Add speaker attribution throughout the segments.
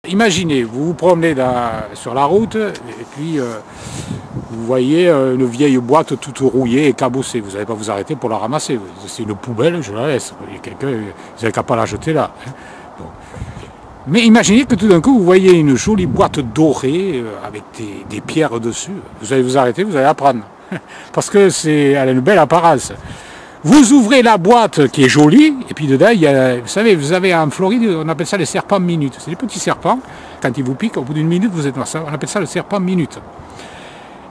Speaker 1: Imaginez, vous vous promenez sur la route et puis vous voyez une vieille boîte toute rouillée et cabossée. Vous n'allez pas vous arrêter pour la ramasser. C'est une poubelle, je la laisse. Il y a quelqu'un, vous n'avez qu'à pas la jeter là. Bon. Mais imaginez que tout d'un coup, vous voyez une jolie boîte dorée avec des pierres dessus. Vous allez vous arrêter, vous allez la prendre. Parce que elle a une belle apparence. Vous ouvrez la boîte qui est jolie, et puis dedans, il y a, vous savez, vous avez en Floride, on appelle ça les serpents minutes. C'est des petits serpents, quand ils vous piquent, au bout d'une minute, vous êtes mort. On appelle ça le serpent minute.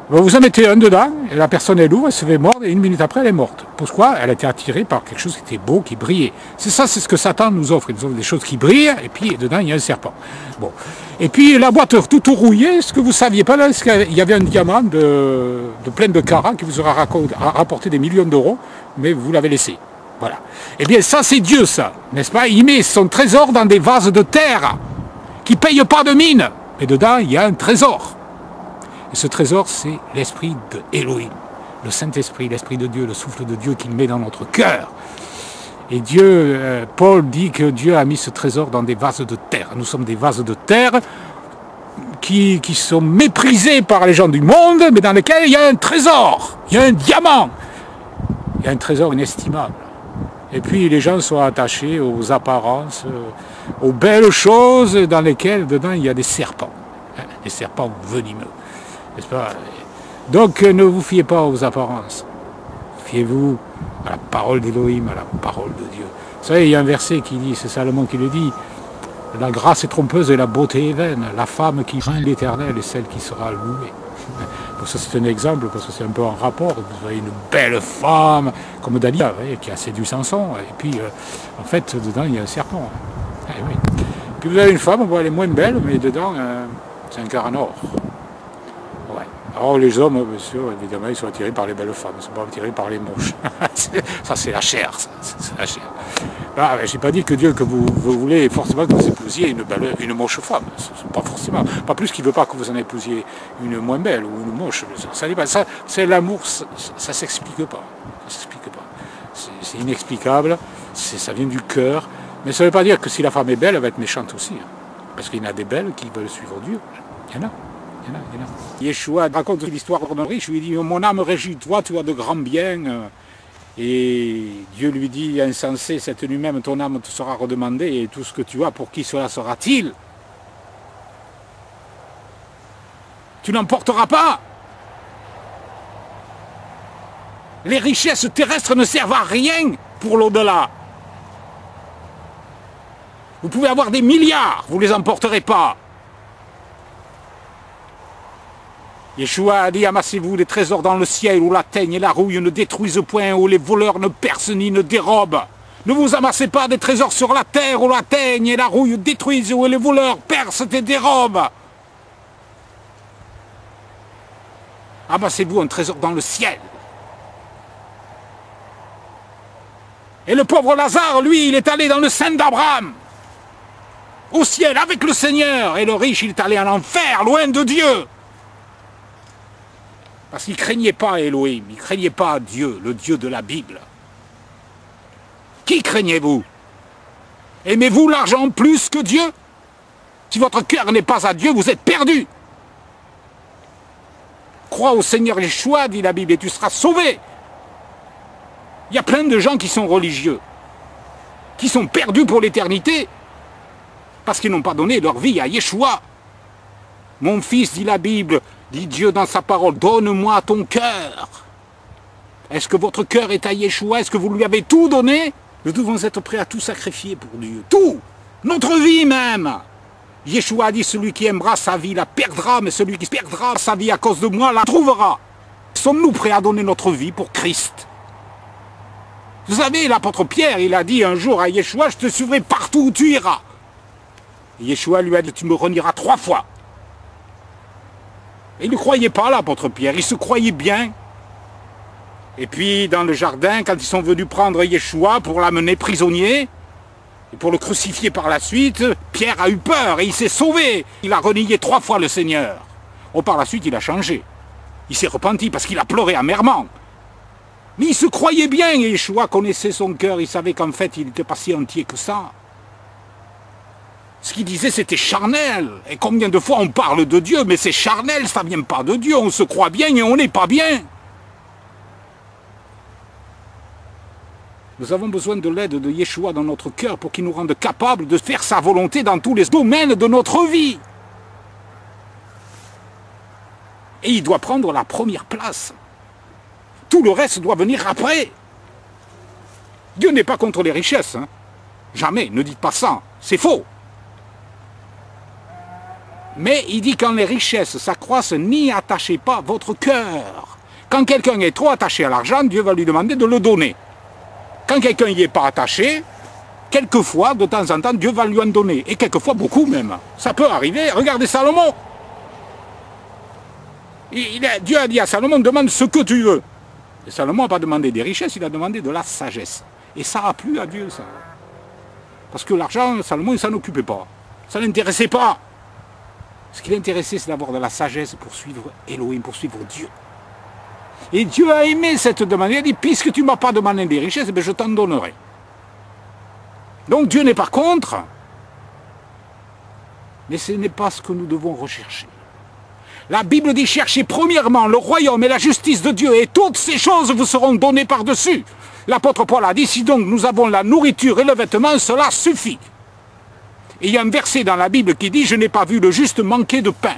Speaker 1: Vous en mettez un dedans, et la personne elle ouvre, elle se fait mordre, et une minute après, elle est morte. Pourquoi? Elle a été attirée par quelque chose qui était beau, qui brillait. C'est ça, c'est ce que Satan nous offre. Il nous offre des choses qui brillent, et puis dedans, il y a un serpent. Bon. Et puis la boîte toute rouillée, ce que vous ne saviez pas là, c'est qu'il y avait un diamant de plein de carats qui vous aura rapporté des millions d'euros, mais vous l'avez laissé. Voilà. Eh bien, ça, c'est Dieu, ça, n'est-ce pas? Il met son trésor dans des vases de terre qui ne payent pas de mine. Et dedans, il y a un trésor. Et ce trésor, c'est l'esprit de Elohim, le Saint-Esprit, l'Esprit de Dieu, le souffle de Dieu qu'il met dans notre cœur. Et Dieu, Paul dit que Dieu a mis ce trésor dans des vases de terre. Nous sommes des vases de terre qui sont méprisés par les gens du monde, mais dans lesquels il y a un trésor, il y a un diamant, il y a un trésor inestimable. Et puis les gens sont attachés aux apparences, aux belles choses dans lesquelles, dedans, il y a des serpents venimeux. N'est-ce pas? Donc ne vous fiez pas aux apparences. Fiez-vous à la parole d'Elohim, à la parole de Dieu. Vous savez, il y a un verset qui dit, c'est Salomon qui le dit, la grâce est trompeuse et la beauté est vaine. La femme qui craint l'Éternel est celle qui sera louée. Pour ça, c'est un exemple, parce que c'est un peu en rapport. Vous voyez une belle femme, comme Dalila, qui a séduit Samson. Et puis, en fait, dedans, il y a un serpent. Eh oui. Puis vous avez une femme, bon, elle est moins belle, mais dedans, c'est un cœur en or. Ouais. Alors les hommes, bien sûr, évidemment, ils sont attirés par les belles femmes, ils ne sont pas attirés par les moches. Ça, c'est la chair, ça. C'est la chair. Ah, je n'ai pas dit que Dieu, que vous voulez forcément que vous épousiez une moche femme. Pas forcément. Pas plus qu'il ne veut pas que vous en épousiez une moins belle ou une moche. Ça, c'est l'amour, ça ne s'explique pas. Ça s'explique pas. C'est inexplicable, ça vient du cœur. Mais ça ne veut pas dire que si la femme est belle, elle va être méchante aussi. Parce qu'il y en a des belles qui veulent suivre Dieu. Il y en a. Yeshua raconte l'histoire d'un riche, lui dit, mon âme réjouis-toi, tu as de grands biens. Et Dieu lui dit, insensé, cette nuit même, ton âme te sera redemandée, et tout ce que tu as, pour qui cela sera-t-il? Tu n'emporteras pas. Les richesses terrestres ne servent à rien pour l'au-delà. Vous pouvez avoir des milliards, vous ne les emporterez pas. Yeshua a dit, amassez-vous des trésors dans le ciel où la teigne et la rouille ne détruisent point, où les voleurs ne percent ni ne dérobent. Ne vous amassez pas des trésors sur la terre où la teigne et la rouille détruisent, où les voleurs percent et dérobent. Amassez-vous un trésor dans le ciel. Et le pauvre Lazare, lui, il est allé dans le sein d'Abraham, au ciel, avec le Seigneur. Et le riche, il est allé en enfer, loin de Dieu. Parce qu'il ne craignait pas Elohim, il ne craignait pas Dieu, le Dieu de la Bible. Qui craignez-vous? Aimez-vous l'argent plus que Dieu? Si votre cœur n'est pas à Dieu, vous êtes perdu. Crois au Seigneur Yeshua, dit la Bible, et tu seras sauvé. Il y a plein de gens qui sont religieux, qui sont perdus pour l'éternité, parce qu'ils n'ont pas donné leur vie à Yeshua. Mon fils, dit la Bible, dit Dieu dans sa parole, donne-moi ton cœur. Est-ce que votre cœur est à Yeshua? Est-ce que vous lui avez tout donné? Nous devons être prêts à tout sacrifier pour Dieu. Tout! Notre vie même! Yeshua a dit, celui qui aimera sa vie la perdra, mais celui qui perdra sa vie à cause de moi la trouvera. Sommes-nous prêts à donner notre vie pour Christ? Vous savez, l'apôtre Pierre, il a dit un jour à Yeshua, je te suivrai partout où tu iras. Et Yeshua lui a dit, tu me renieras 3 fois. Et il ne croyait pas, l'apôtre Pierre, il se croyait bien. Et puis, dans le jardin, quand ils sont venus prendre Yeshua pour l'amener prisonnier, et pour le crucifier par la suite, Pierre a eu peur et il s'est sauvé. Il a renié 3 fois le Seigneur. Oh, par la suite, il a changé. Il s'est repenti parce qu'il a pleuré amèrement. Mais il se croyait bien, et Yeshua connaissait son cœur, il savait qu'en fait, il n'était pas si entier que ça. Ce qu'il disait, c'était charnel. Et combien de fois on parle de Dieu, mais c'est charnel, ça ne vient pas de Dieu. On se croit bien et on n'est pas bien. Nous avons besoin de l'aide de Yeshua dans notre cœur pour qu'il nous rende capables de faire sa volonté dans tous les domaines de notre vie. Et il doit prendre la première place. Tout le reste doit venir après. Dieu n'est pas contre les richesses. Hein. Jamais, ne dites pas ça. C'est faux. Mais il dit quand les richesses s'accroissent, n'y attachez pas votre cœur. Quand quelqu'un est trop attaché à l'argent, Dieu va lui demander de le donner. Quand quelqu'un n'y est pas attaché, quelquefois, de temps en temps, Dieu va lui en donner. Et quelquefois, beaucoup même. Ça peut arriver. Regardez Salomon. Dieu a dit à Salomon, demande ce que tu veux. Et Salomon n'a pas demandé des richesses, il a demandé de la sagesse. Et ça a plu à Dieu, ça. Parce que l'argent, Salomon, il ne s'en occupait pas. Ça ne l'intéressait pas. Ce qui l'intéressait, c'est d'avoir de la sagesse pour suivre Elohim, pour suivre Dieu. Et Dieu a aimé cette demande. Il a dit, puisque tu ne m'as pas demandé des richesses, ben je t'en donnerai. Donc Dieu n'est pas contre. Mais ce n'est pas ce que nous devons rechercher. La Bible dit, cherchez premièrement le royaume et la justice de Dieu, et toutes ces choses vous seront données par-dessus. L'apôtre Paul a dit, si donc nous avons la nourriture et le vêtement, cela suffit. Et il y a un verset dans la Bible qui dit, je n'ai pas vu le juste manquer de pain.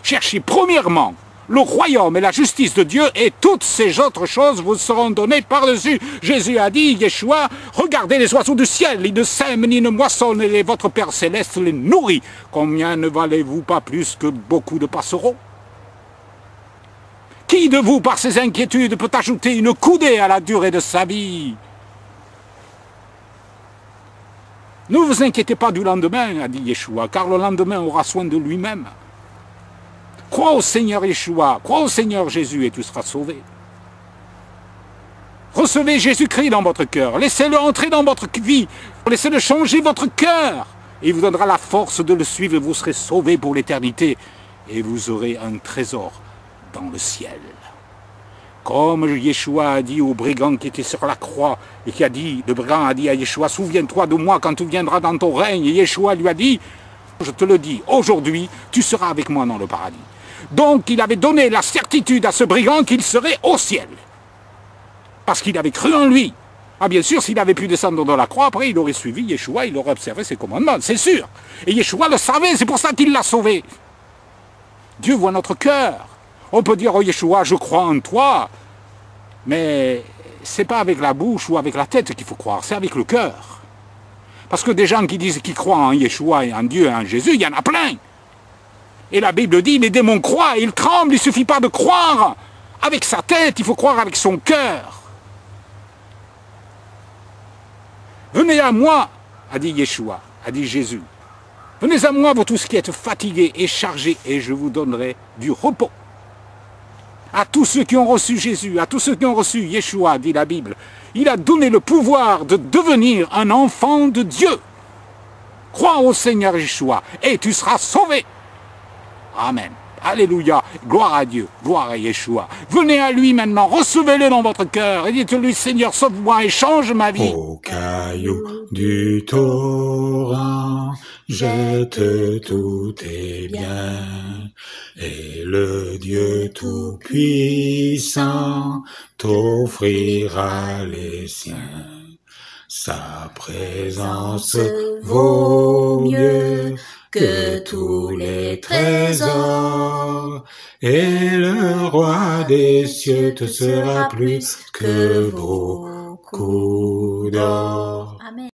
Speaker 1: Cherchez premièrement le royaume et la justice de Dieu, et toutes ces autres choses vous seront données par-dessus. Jésus a dit, Yeshua, regardez les oiseaux du ciel, ils ne sèment ni ne moissonnent, et votre Père Céleste les nourrit. Combien ne valez-vous pas plus que beaucoup de passereaux? Qui de vous, par ses inquiétudes, peut ajouter une coudée à la durée de sa vie? Ne vous inquiétez pas du lendemain, a dit Yeshua, car le lendemain aura soin de lui-même. Crois au Seigneur Yeshua, crois au Seigneur Jésus et tu seras sauvé. Recevez Jésus-Christ dans votre cœur, laissez-le entrer dans votre vie, laissez-le changer votre cœur. Et il vous donnera la force de le suivre et vous serez sauvés pour l'éternité. Et vous aurez un trésor dans le ciel. Comme Yeshua a dit au brigand qui était sur la croix, et qui a dit, le brigand a dit à Yeshua, souviens-toi de moi quand tu viendras dans ton règne. Et Yeshua lui a dit, je te le dis, aujourd'hui, tu seras avec moi dans le paradis. Donc il avait donné la certitude à ce brigand qu'il serait au ciel. Parce qu'il avait cru en lui. Ah bien sûr, s'il avait pu descendre dans la croix, après il aurait suivi Yeshua, il aurait observé ses commandements, c'est sûr. Et Yeshua le savait, c'est pour ça qu'il l'a sauvé. Dieu voit notre cœur. On peut dire, oh Yeshua, je crois en toi. Mais c'est pas avec la bouche ou avec la tête qu'il faut croire, c'est avec le cœur. Parce que des gens qui disent qu'ils croient en Yeshua et en Dieu et en Jésus, il y en a plein. Et la Bible dit, les démons croient, ils tremblent, il ne suffit pas de croire avec sa tête, il faut croire avec son cœur. Venez à moi, a dit Yeshua, a dit Jésus. Venez à moi, vous tous qui êtes fatigués et chargés, et je vous donnerai du repos. À tous ceux qui ont reçu Jésus, à tous ceux qui ont reçu Yeshua, dit la Bible, il a donné le pouvoir de devenir un enfant de Dieu. Crois au Seigneur Yeshua, et tu seras sauvé. Amen. Alléluia. Gloire à Dieu. Gloire à Yeshua. Venez à lui maintenant. Recevez-le dans votre cœur. Et dites-lui, Seigneur, sauve-moi et change ma vie.
Speaker 2: Au caillou du torrent, jette tous tes biens. Et le Dieu Tout-Puissant t'offrira les siens. Sa présence vaut mieux que tous les trésors, et le roi des cieux te sera plus que beaucoup d'or.
Speaker 3: Amen.